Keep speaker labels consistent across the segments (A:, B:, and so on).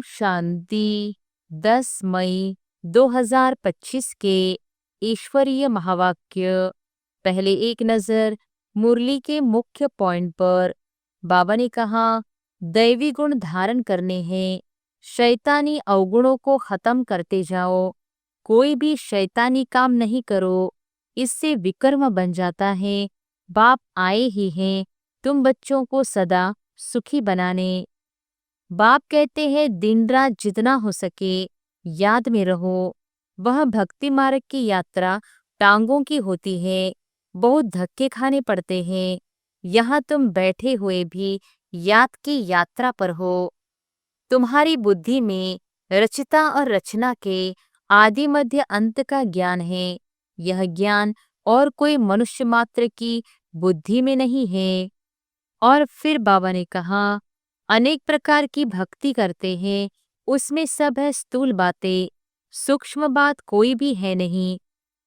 A: शांति। 10 मई 2025 के ईश्वरीय महावाक्य। पहले एक नजर मुरली के मुख्य पॉइंट पर। बाबा ने कहा, दैवी गुण धारण करने हैं, शैतानी अवगुणों को खत्म करते जाओ। कोई भी शैतानी काम नहीं करो, इससे विकर्म बन जाता है। बाप आए ही हैं तुम बच्चों को सदा सुखी बनाने। बाप कहते हैं, दिन रात जितना हो सके याद में रहो। वह भक्ति मार्ग की यात्रा टांगों की होती है, बहुत धक्के खाने पड़ते हैं। यहाँ तुम बैठे हुए भी याद की यात्रा पर हो। तुम्हारी बुद्धि में रचिता और रचना के आदि मध्य अंत का ज्ञान है। यह ज्ञान और कोई मनुष्य मात्र की बुद्धि में नहीं है। और फिर बाबा ने कहा, अनेक प्रकार की भक्ति करते हैं, उसमें सब है स्थूल बातें, सूक्ष्म बात कोई भी है नहीं।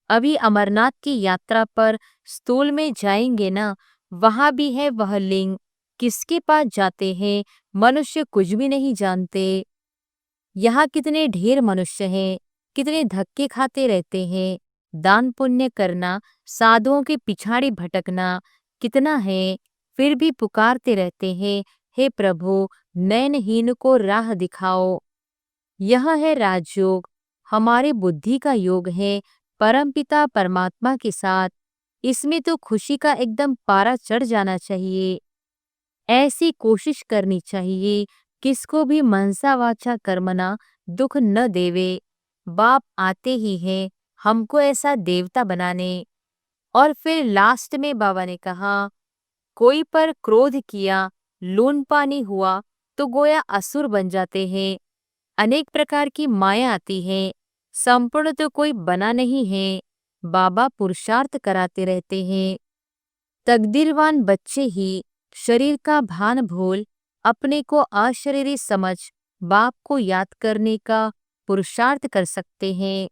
A: अभी अमरनाथ की यात्रा पर स्थूल में जाएंगे ना, वहां भी है वह लिंग। किसके पास जाते हैं मनुष्य कुछ भी नहीं जानते। यहाँ कितने ढेर मनुष्य हैं, कितने धक्के खाते रहते हैं। दान पुण्य करना, साधुओं के पिछाड़ी भटकना कितना है, फिर भी पुकारते रहते हैं, हे प्रभु नयनहीन को राह दिखाओ। यह है राजयोग, हमारे बुद्धि का योग है परमपिता परमात्मा के साथ। इसमें तो खुशी का एकदम पारा चढ़ जाना चाहिए। ऐसी कोशिश करनी चाहिए किसको भी मनसा वाचा कर्मना दुख न देवे। बाप आते ही हैं हमको ऐसा देवता बनाने। और फिर लास्ट में बाबा ने कहा, कोई पर क्रोध किया, लून पानी हुआ तो गोया असुर बन जाते हैं। अनेक प्रकार की माया आती है, संपूर्ण तो कोई बना नहीं है। बाबा पुरुषार्थ कराते रहते हैं। तकदीरवान बच्चे ही शरीर का भान भूल अपने को अशरीरी समझ बाप को याद करने का पुरुषार्थ कर सकते हैं।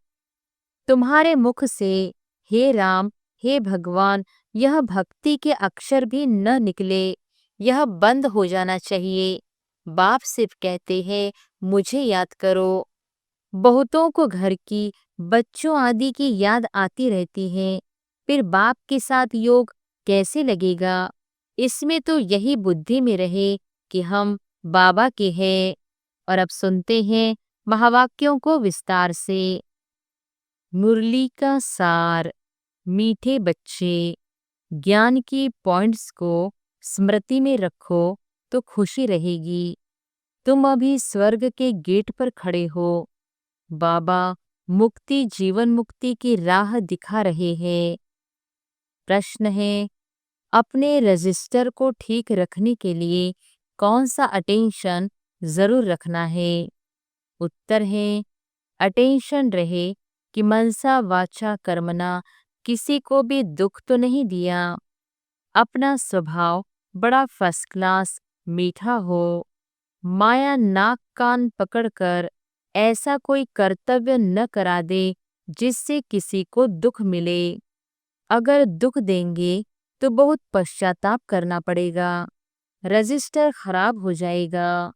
A: तुम्हारे मुख से हे राम, हे भगवान, यह भक्ति के अक्षर भी न निकले, यह बंद हो जाना चाहिए। बाप सिर्फ कहते हैं, मुझे याद करो। बहुतों को घर की, बच्चों आदि की याद आती रहती है, फिर बाप के साथ योग कैसे लगेगा। इसमें तो यही बुद्धि में रहे कि हम बाबा के हैं। और अब सुनते हैं महावाक्यों को विस्तार से। मुरली का सार। मीठे बच्चे, ज्ञान की पॉइंट्स को स्मृति में रखो तो खुशी रहेगी। तुम अभी स्वर्ग के गेट पर खड़े हो। बाबा मुक्ति जीवन मुक्ति की राह दिखा रहे हैं। प्रश्न है, अपने रजिस्टर को ठीक रखने के लिए कौन सा अटेंशन जरूर रखना है। उत्तर है, अटेंशन रहे कि मनसा वाचा कर्मना किसी को भी दुख तो नहीं दिया। अपना स्वभाव बड़ा फर्स्ट क्लास मीठा हो। माया नाक कान पकड़कर ऐसा कोई कर्तव्य न करा दे जिससे किसी को दुख मिले। अगर दुख देंगे तो बहुत पश्चाताप करना पड़ेगा, रजिस्टर खराब हो जाएगा।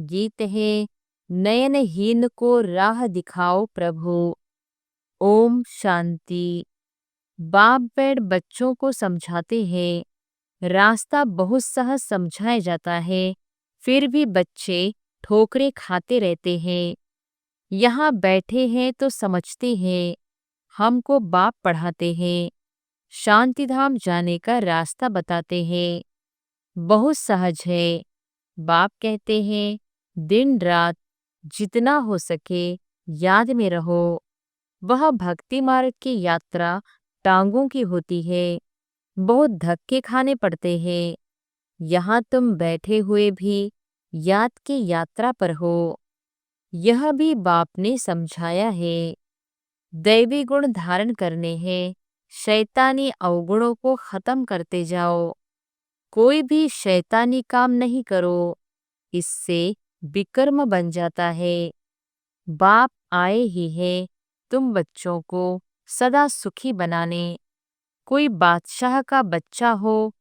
A: गीत है, नयनहीन को राह दिखाओ प्रभु। ओम शांति। बाप बैठ बच्चों को समझाते हैं। रास्ता बहुत सहज समझाया जाता है, फिर भी बच्चे ठोकरें खाते रहते हैं। यहाँ बैठे हैं तो समझते हैं, हमको बाप पढ़ाते हैं, शांति धाम जाने का रास्ता बताते हैं। बहुत सहज है। बाप कहते हैं, दिन रात जितना हो सके याद में रहो। वह भक्ति मार्ग की यात्रा टांगों की होती है, बहुत धक्के खाने पड़ते हैं। यहाँ तुम बैठे हुए भी याद की यात्रा पर हो। यह भी बाप ने समझाया है। दैवी गुण धारण करने हैं, शैतानी अवगुणों को खत्म करते जाओ। कोई भी शैतानी काम नहीं करो, इससे विकर्म बन जाता है। बाप आए ही हैं तुम बच्चों को सदा सुखी बनाने। कोई बादशाह का बच्चा हो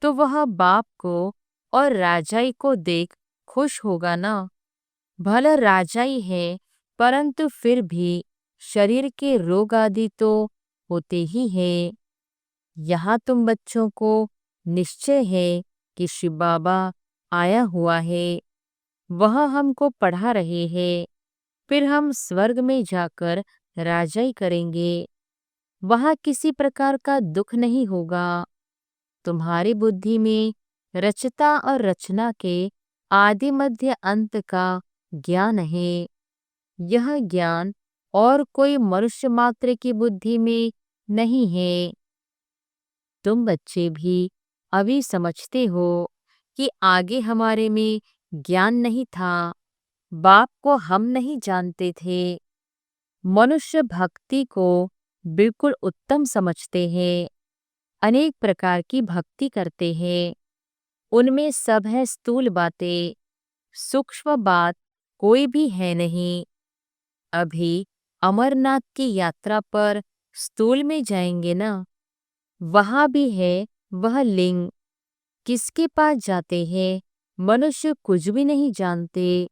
A: तो वह बाप को और राजाई को देख खुश होगा ना। भला राजा ही है, परंतु फिर भी शरीर के रोग आदि तो होते ही हैं। यहाँ तुम बच्चों को निश्चय है कि शिव बाबा आया हुआ है, वह हमको पढ़ा रहे हैं, फिर हम स्वर्ग में जाकर राजाई करेंगे। वहाँ किसी प्रकार का दुख नहीं होगा। तुम्हारी बुद्धि में रचता और रचना के आदि मध्य अंत का ज्ञान है। यह ज्ञान और कोई मनुष्य मात्र की बुद्धि में नहीं है। तुम बच्चे भी अभी समझते हो कि आगे हमारे में ज्ञान नहीं था, बाप को हम नहीं जानते थे। मनुष्य भक्ति को बिल्कुल उत्तम समझते हैं, अनेक प्रकार की भक्ति करते हैं। उनमें सब है स्थूल बातें, सूक्ष्म बात कोई भी है नहीं। अभी अमरनाथ की यात्रा पर स्थूल में जाएंगे ना, वहां भी है वह लिंग। किसके पास जाते हैं मनुष्य कुछ भी नहीं जानते।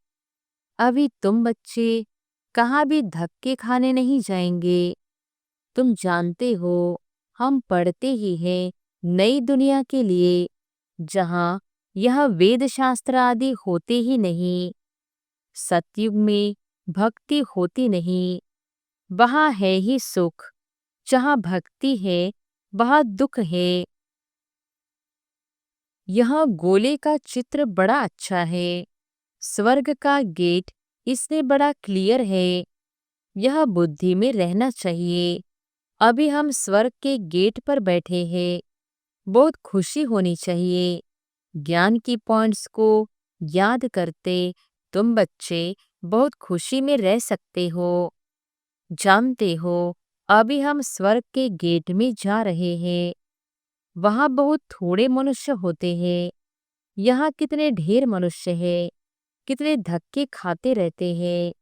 A: अभी तुम बच्चे कहाँ भी धक्के खाने नहीं जाएंगे। तुम जानते हो हम पढ़ते ही हैं नई दुनिया के लिए, जहाँ यह वेद शास्त्र आदि होते ही नहीं। सतयुग में भक्ति होती नहीं, वहाँ है ही सुख। जहाँ भक्ति है वहाँ दुख है। यह गोले का चित्र बड़ा अच्छा है। स्वर्ग का गेट इससे बड़ा क्लियर है। यह बुद्धि में रहना चाहिए। अभी हम स्वर्ग के गेट पर बैठे हैं, बहुत खुशी होनी चाहिए। ज्ञान की पॉइंट्स को याद करते तुम बच्चे बहुत खुशी में रह सकते हो। जानते हो अभी हम स्वर्ग के गेट में जा रहे हैं। वहाँ बहुत थोड़े मनुष्य होते हैं, यहाँ कितने ढेर मनुष्य हैं, कितने धक्के खाते रहते हैं।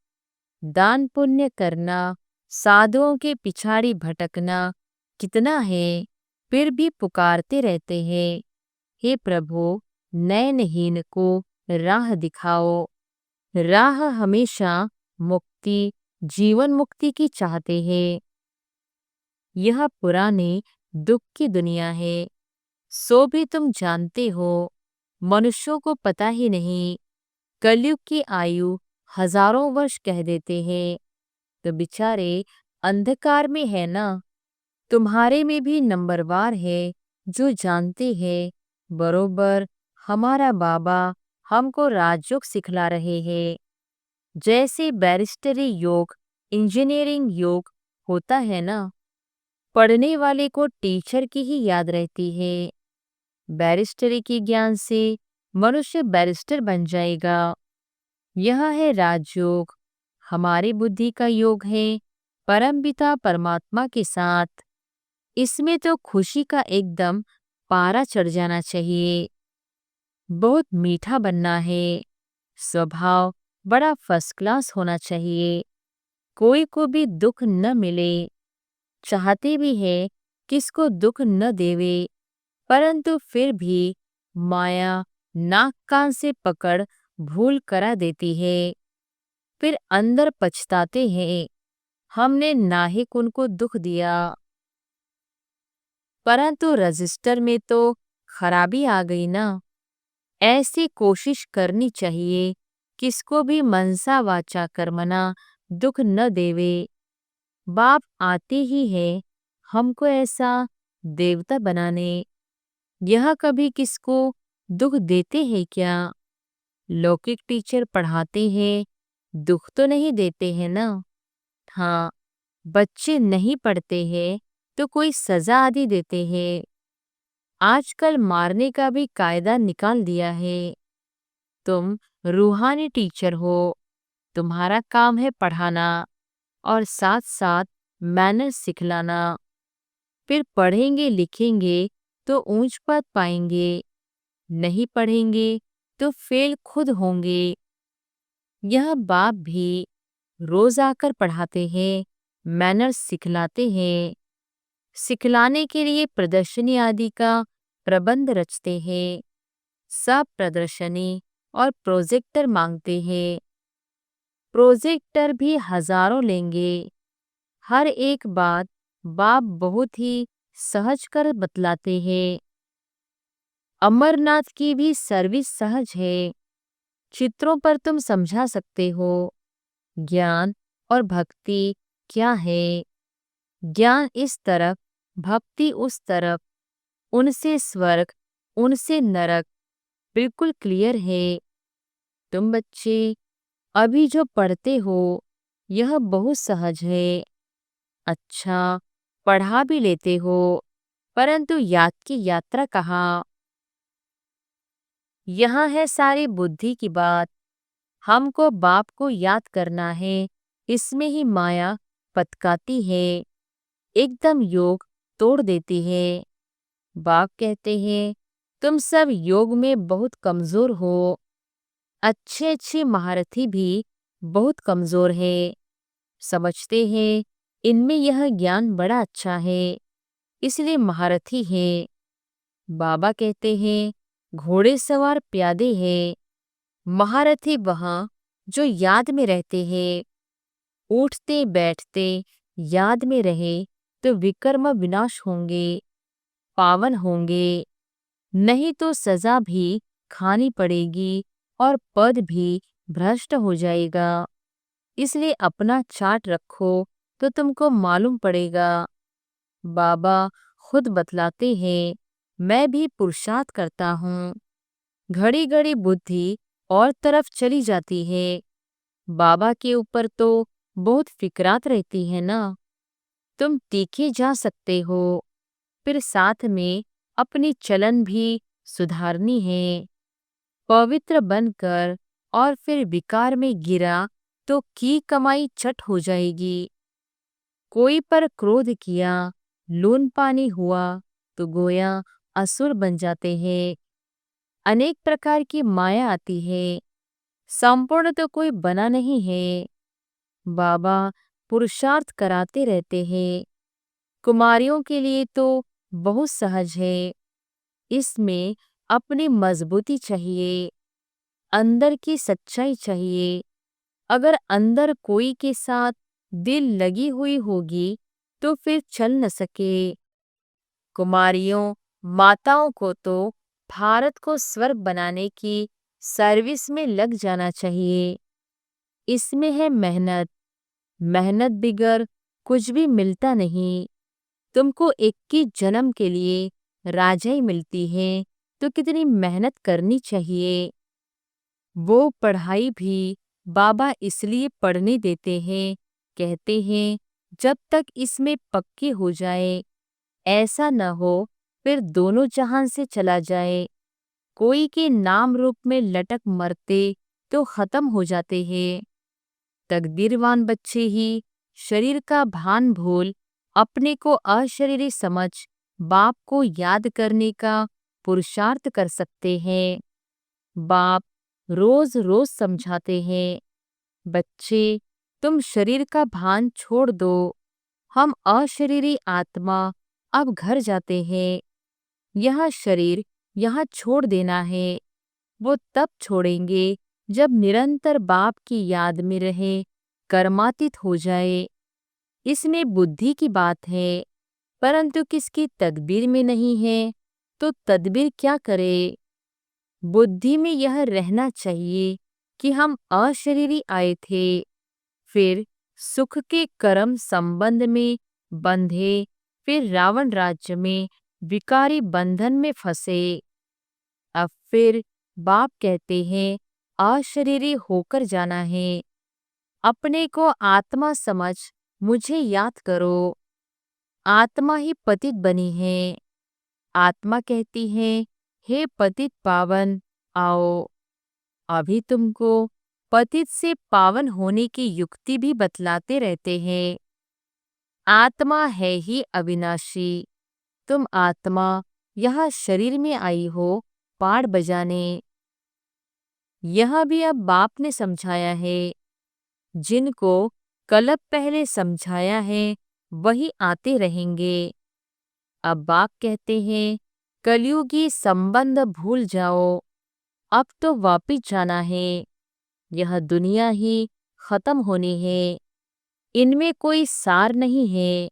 A: दान पुण्य करना, साधुओं के पिछाड़ी भटकना कितना है, फिर भी पुकारते रहते हैं, हे प्रभु नयनहीन को राह दिखाओ। राह हमेशा मुक्ति, जीवन मुक्ति की चाहते हैं। यह पुराने दुख की दुनिया है, सो भी तुम जानते हो। मनुष्यों को पता ही नहीं, कलयुग की आयु हजारों वर्ष कह देते हैं, तो बेचारे अंधकार में है ना। तुम्हारे में भी नंबरवार है जो जानते हैं बरोबर हमारा बाबा हमको राजयोग सिखला रहे हैं। जैसे बैरिस्टरी योग, इंजीनियरिंग योग होता है ना, पढ़ने वाले को टीचर की ही याद रहती है। बैरिस्टरी के ज्ञान से मनुष्य बैरिस्टर बन जाएगा। यह है राजयोग, हमारी बुद्धि का योग है परमपिता परमात्मा के साथ। इसमें तो खुशी का एकदम पारा चढ़ जाना चाहिए। बहुत मीठा बनना है, स्वभाव बड़ा फर्स्ट क्लास होना चाहिए, कोई को भी दुख न मिले। चाहते भी है किसको दुख न देवे, परंतु फिर भी माया नाक कान से पकड़ भूल करा देती है। फिर अंदर पछताते हैं हमने नाहिक उनको दुख दिया। परंतु रजिस्टर में तो खराबी आ गई ना। ऐसी कोशिश करनी चाहिए किसको भी मनसा वाचा कर्मना दुख न देवे। बाप आते ही है हमको ऐसा देवता बनाने। यह कभी किसको दुख देते हैं क्या? लौकिक टीचर पढ़ाते हैं, दुख तो नहीं देते हैं ना। हाँ, बच्चे नहीं पढ़ते हैं तो कोई सजा आदि देते हैं। आजकल मारने का भी कायदा निकाल दिया है। तुम रूहानी टीचर हो, तुम्हारा काम है पढ़ाना और साथ साथ मैनर्स सिखलाना। फिर पढ़ेंगे लिखेंगे तो ऊंच पद पाएंगे, नहीं पढ़ेंगे तो फेल खुद होंगे। यह बाप भी रोज आकर पढ़ाते हैं, मैनर्स सिखलाते हैं। सिखलाने के लिए प्रदर्शनी आदि का प्रबंध रचते हैं। सब प्रदर्शनी और प्रोजेक्टर मांगते हैं। प्रोजेक्टर भी हजारों लेंगे। हर एक बात बाप बहुत ही सहज कर बतलाते हैं। अमरनाथ की भी सर्विस सहज है। चित्रों पर तुम समझा सकते हो ज्ञान और भक्ति क्या है। ज्ञान इस तरफ, भक्ति उस तरफ, उनसे स्वर्ग, उनसे नरक, बिल्कुल क्लियर है। तुम बच्चे अभी जो पढ़ते हो यह बहुत सहज है। अच्छा, पढ़ा भी लेते हो, परंतु याद की यात्रा कहाँ? यहाँ है सारी बुद्धि की बात। हमको बाप को याद करना है, इसमें ही माया पतकाती है, एकदम योग तोड़ देती है। बाप कहते हैं तुम सब योग में बहुत कमजोर हो। अच्छे अच्छे महारथी भी बहुत कमजोर है। समझते हैं इनमें यह ज्ञान बड़ा अच्छा है, इसलिए महारथी है। बाबा कहते हैं घोड़े सवार प्यादे हैं, महारथी वहाँ जो याद में रहते हैं। उठते बैठते याद में रहे तो विकर्म विनाश होंगे, पावन होंगे। नहीं तो सजा भी खानी पड़ेगी और पद भी भ्रष्ट हो जाएगा। इसलिए अपना चार्ट रखो तो तुमको मालूम पड़ेगा। बाबा खुद बतलाते हैं मैं भी पुरुषार्थ करता हूँ। घड़ी घड़ी बुद्धि और तरफ चली जाती है। बाबा के ऊपर तो बहुत फिक्रात रहती है ना। तुम तीखे जा सकते हो, फिर साथ में अपनी चलन भी सुधारनी है। पवित्र बनकर और फिर विकार में गिरा तो की कमाई चट हो जाएगी। कोई पर क्रोध किया, लून पानी हुआ तो गोया असुर बन जाते हैं। अनेक प्रकार की माया आती है, संपूर्ण तो कोई बना नहीं है। बाबा पुरुषार्थ कराते रहते हैं। कुमारियों के लिए तो बहुत सहज है। इसमें अपनी मजबूती चाहिए, अंदर की सच्चाई चाहिए। अगर अंदर कोई के साथ दिल लगी हुई होगी तो फिर चल न सके। कुमारियों माताओं को तो भारत को स्वर्ग बनाने की सर्विस में लग जाना चाहिए। इसमें है मेहनत। मेहनत बिगर कुछ भी मिलता नहीं। तुमको 21 जन्म के लिए राजाई मिलती है तो कितनी मेहनत करनी चाहिए। वो पढ़ाई भी बाबा इसलिए पढ़ने देते हैं, कहते हैं जब तक इसमें पक्के हो जाए। ऐसा न हो फिर दोनों जहान से चला जाए। कोई के नाम रूप में लटक मरते तो खत्म हो जाते हैं। तकदीरवान बच्चे ही शरीर का भान भूल अपने को अशरीरी समझ बाप को याद करने का पुरुषार्थ कर सकते हैं। बाप रोज रोज समझाते हैं बच्चे तुम शरीर का भान छोड़ दो। हम अशरीरी आत्मा अब घर जाते हैं। यह शरीर यहाँ छोड़ देना है। वो तब छोड़ेंगे जब निरंतर बाप की याद में रहे, कर्मातीत हो जाए। इसमें बुद्धि की बात है, परंतु किसकी तदबीर में नहीं है तो तदबीर क्या करे। बुद्धि में यह रहना चाहिए कि हम अशरीरी आए थे, फिर सुख के कर्म संबंध में बंधे, फिर रावण राज्य में विकारी बंधन में फंसे। अब फिर बाप कहते हैं अशरीरी होकर जाना है। अपने को आत्मा समझ मुझे याद करो। आत्मा ही पतित बनी है। आत्मा कहती है हे पतित पावन आओ। अभी तुमको पतित से पावन होने की युक्ति भी बतलाते रहते हैं। आत्मा है ही अविनाशी। तुम आत्मा यह शरीर में आई हो पाड़ बजाने। यह भी अब बाप ने समझाया है। जिनको कल्प पहले समझाया है वही आते रहेंगे। अब बाप कहते हैं कलयुगी संबंध भूल जाओ, अब तो वापिस जाना है। यह दुनिया ही खत्म होने हैं, इनमें कोई सार नहीं है।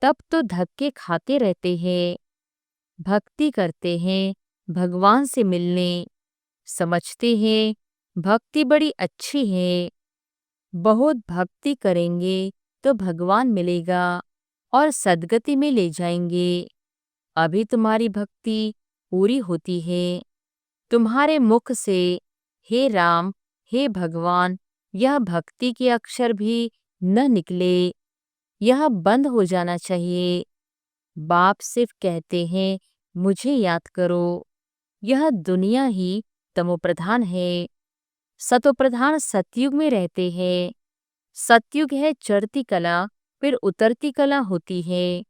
A: तब तो धक्के खाते रहते हैं, भक्ति करते हैं भगवान से मिलने, समझते हैं भक्ति बड़ी अच्छी है, बहुत भक्ति करेंगे तो भगवान मिलेगा और सद्गति में ले जाएंगे। अभी तुम्हारी भक्ति पूरी होती है, तुम्हारे मुख से हे राम, हे भगवान, यह भक्ति के अक्षर भी न निकले, यह बंद हो जाना चाहिए। बाप सिर्फ कहते हैं मुझे याद करो। यह दुनिया ही तमोप्रधान है, सतोप्रधान सतयुग में रहते हैं। सतयुग है चढ़ती कला, फिर उतरती कला होती है।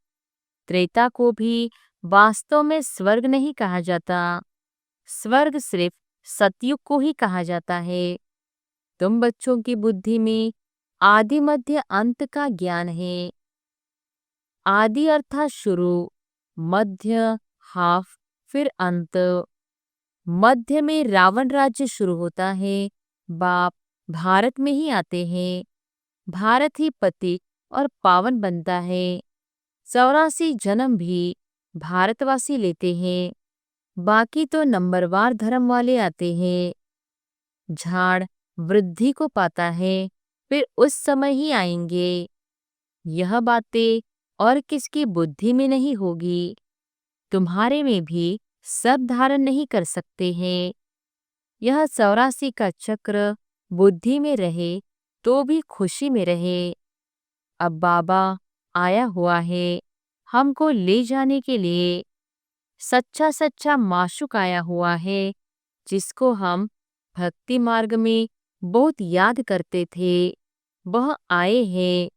A: त्रेता को भी वास्तव में स्वर्ग नहीं कहा जाता, स्वर्ग सिर्फ सतयुग को ही कहा जाता है। तुम बच्चों की बुद्धि में आदि मध्य अंत का ज्ञान है। आदि अर्थात शुरू, मध्य हाफ, फिर अंत। मध्य में रावण राज्य शुरू होता है। बाप भारत में ही आते हैं, भारत ही पतित और पावन बनता है। 84 जन्म भी भारतवासी लेते हैं, बाकी तो नंबरवार धर्म वाले आते हैं। झाड़ वृद्धि को पाता है, फिर उस समय ही आएंगे। यह बातें और किसकी बुद्धि में नहीं होगी, तुम्हारे में भी सब धारण नहीं कर सकते हैं। यह 84 का चक्र बुद्धि में रहे तो भी खुशी में रहे। अब बाबा आया हुआ है हमको ले जाने के लिए। सच्चा सच्चा माशूक आया हुआ है, जिसको हम भक्ति मार्ग में बहुत याद करते थे। वह आए हैं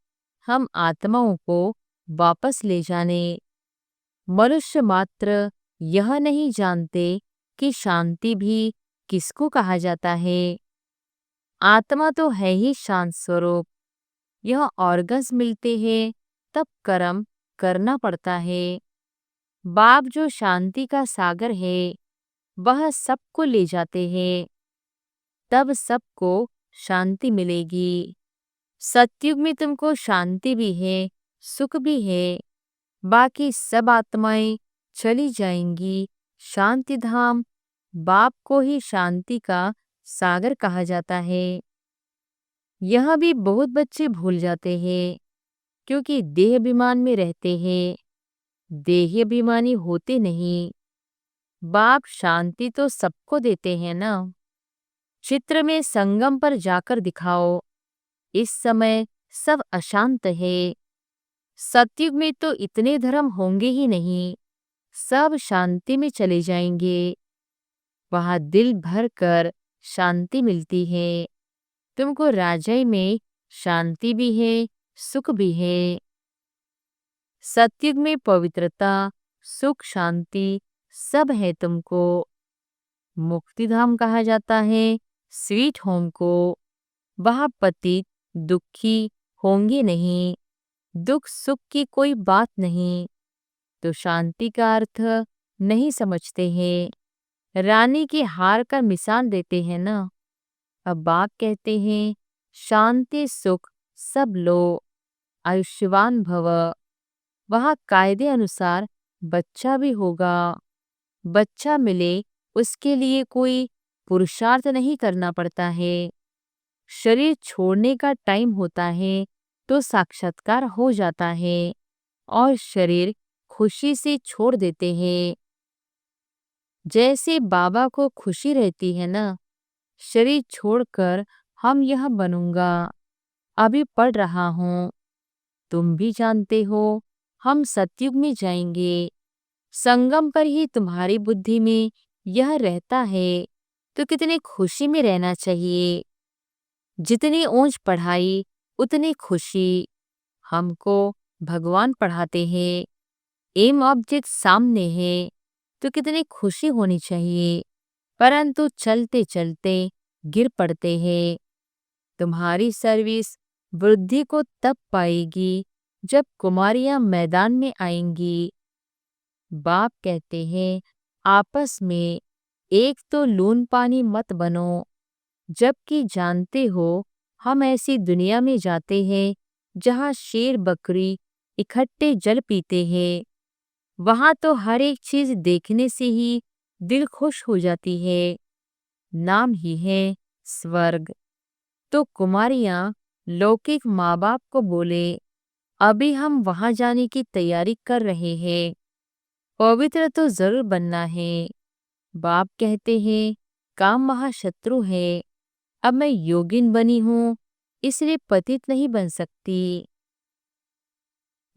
A: हम आत्माओं को वापस ले जाने। मनुष्य मात्र यह नहीं जानते कि शांति भी किसको कहा जाता है। आत्मा तो है ही शांत स्वरूप। यह ऑर्गन्स मिलते हैं तब कर्म करना पड़ता है। बाप जो शांति का सागर है, वह सबको ले जाते हैं, तब सबको शांति मिलेगी। सतयुग में तुमको शांति भी है, सुख भी है। बाकी सब आत्माएं चली जाएंगी शांति धाम। बाप को ही शांति का सागर कहा जाता है। यह भी बहुत बच्चे भूल जाते हैं, क्योंकि देह अभिमान में रहते हैं, देह अभिमानी होते नहीं। बाप शांति तो सबको देते हैं ना। चित्र में संगम पर जाकर दिखाओ, इस समय सब अशांत है। सतयुग में तो इतने धर्म होंगे ही नहीं, सब शांति में चले जाएंगे। वहां दिल भर कर शांति मिलती है। तुमको राजाई में शांति भी है, सुख भी है। सतयुग में पवित्रता, सुख, शांति सब है तुमको। मुक्तिधाम कहा जाता है स्वीट होम को। वहां पतित दुखी होंगे नहीं, दुख सुख की कोई बात नहीं। तो शांति का अर्थ नहीं समझते हैं। रानी के हार का मिसाल देते हैं ना। अब बाप कहते हैं शांति सुख सब लो, आयुष्यवान भव। वहां कायदे अनुसार बच्चा भी होगा। बच्चा मिले उसके लिए कोई पुरुषार्थ नहीं करना पड़ता है। शरीर छोड़ने का टाइम होता है तो साक्षात्कार हो जाता है और शरीर खुशी से छोड़ देते हैं। जैसे बाबा को खुशी रहती है ना, शरीर छोड़कर हम यह बनूंगा, अभी पढ़ रहा हूँ। तुम भी जानते हो हम सतयुग में जाएंगे। संगम पर ही तुम्हारी बुद्धि में यह रहता है तो कितने खुशी में रहना चाहिए। जितनी ऊंच पढ़ाई उतनी खुशी। हमको भगवान पढ़ाते हैं, एम ऑब्जेक्ट सामने है तो कितनी खुशी होनी चाहिए, परंतु चलते चलते गिर पड़ते हैं। तुम्हारी सर्विस वृद्धि को तब पाएगी जब कुमारियां मैदान में आएंगी। बाप कहते हैं आपस में एक तो लून पानी मत बनो, जबकि जानते हो हम ऐसी दुनिया में जाते हैं जहाँ शेर बकरी इकट्ठे जल पीते हैं। वहां तो हर एक चीज देखने से ही दिल खुश हो जाती है। नाम ही है स्वर्ग। तो कुमारियां लौकिक माँ बाप को बोले, अभी हम वहां जाने की तैयारी कर रहे हैं। पवित्र तो जरूर बनना है। बाप कहते हैं, काम महाशत्रु है। अब मैं योगिन बनी हूँ, इसलिए पतित नहीं बन सकती।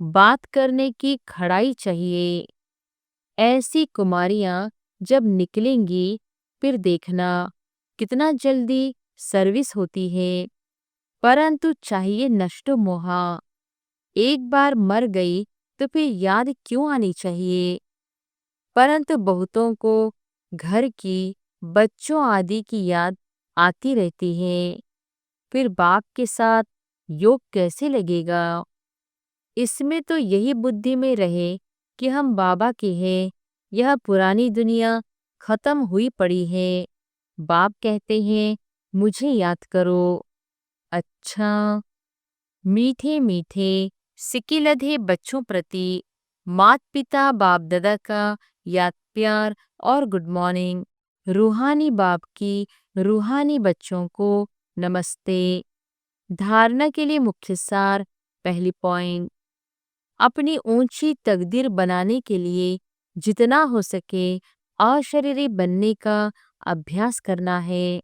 A: बात करने की खड़ाई चाहिए। ऐसी कुमारियां जब निकलेंगी, फिर देखना कितना जल्दी सर्विस होती है। परंतु चाहिए नष्टो मोहा। एक बार मर गई तो फिर याद क्यों आनी चाहिए। परंतु बहुतों को घर की, बच्चों आदि की याद आती रहती है। फिर बाप के साथ योग कैसे लगेगा। इसमें तो यही बुद्धि में रहे कि हम बाबा के हैं। यह पुरानी दुनिया खत्म हुई पड़ी है। बाप कहते हैं, मुझे याद करो। अच्छा, मीठे मीठे सिकिलधे बच्चों प्रति मात पिता बाप दादा का याद प्यार और गुड मॉर्निंग। रूहानी बाप की रूहानी बच्चों को नमस्ते। धारणा के लिए मुख्य सार। पहली पॉइंट, अपनी ऊंची तकदीर बनाने के लिए जितना हो सके अशरीरी बनने का अभ्यास करना है।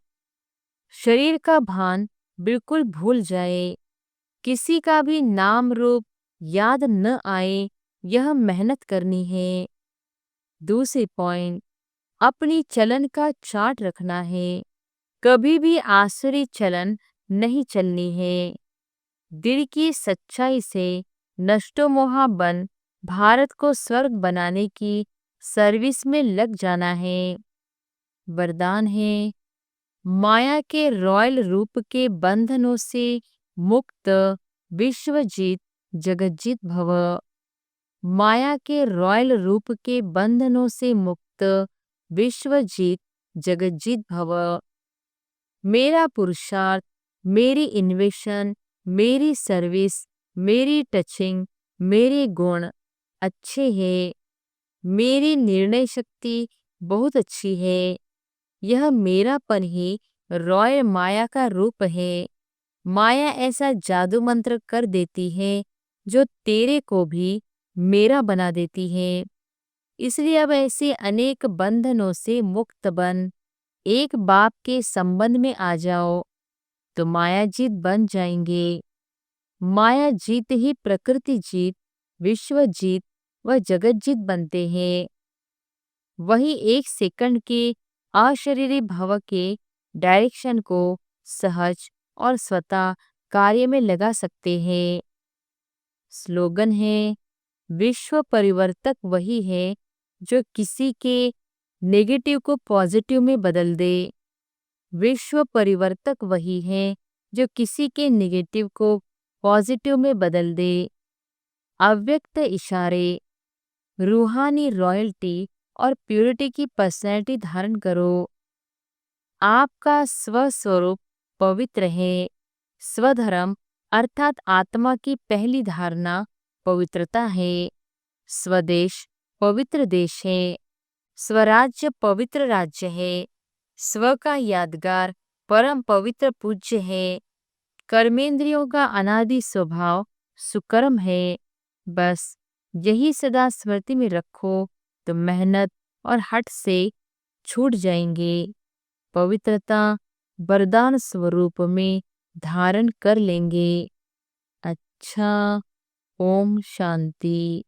A: शरीर का भान बिल्कुल भूल जाए। किसी का भी नाम रूप याद न आए, यह मेहनत करनी है। दूसरी पॉइंट, अपनी चलन का चार्ट रखना है। कभी भी आसुरी चलन नहीं चलनी है। दिल की सच्चाई से नष्टोमोहा बन भारत को स्वर्ग बनाने की सर्विस में लग जाना है। वरदान है, माया के रॉयल रूप के बंधनों से मुक्त विश्वजीत जगज्जीत भव। माया के रॉयल रूप के बंधनों से मुक्त विश्वजीत जगज्जीत भव। मेरा पुरुषार्थ, मेरी इन्वेशन, मेरी सर्विस, मेरी टचिंग, मेरे गुण अच्छे हैं। मेरी निर्णय शक्ति बहुत अच्छी है। यह मेरापन ही रॉयल माया का रूप है। माया ऐसा जादू मंत्र कर देती है जो तेरे को भी मेरा बना देती है। इसलिए अब ऐसे अनेक बंधनों से मुक्त बन एक बाप के संबंध में आ जाओ, तो माया जीत बन जाएंगे। माया जीत ही प्रकृति जीत, विश्व जीत व जगत जीत बनते हैं। वही एक सेकंड के अशरीरी भव के डायरेक्शन को सहज और स्वतः कार्य में लगा सकते हैं। स्लोगन है, विश्व परिवर्तक वही है जो किसी के नेगेटिव को पॉजिटिव में बदल दे। विश्व परिवर्तक वही है जो किसी के नेगेटिव को पॉजिटिव में बदल दे। अव्यक्त इशारे, रूहानी रॉयल्टी और प्यूरिटी की पर्सनैलिटी धारण करो। आपका स्वस्वरूप पवित्र है। स्वधर्म अर्थात आत्मा की पहली धारणा पवित्रता है। स्वदेश पवित्र देश है। स्वराज्य पवित्र राज्य है। स्व का यादगार परम पवित्र पूज्य है। कर्मेंद्रियों का अनादि स्वभाव सुकर्म है। बस यही सदा स्मृति में रखो तो मेहनत और हठ से छूट जाएंगे। पवित्रता वरदान स्वरूप में धारण कर लेंगे। अच्छा, ओम शांति।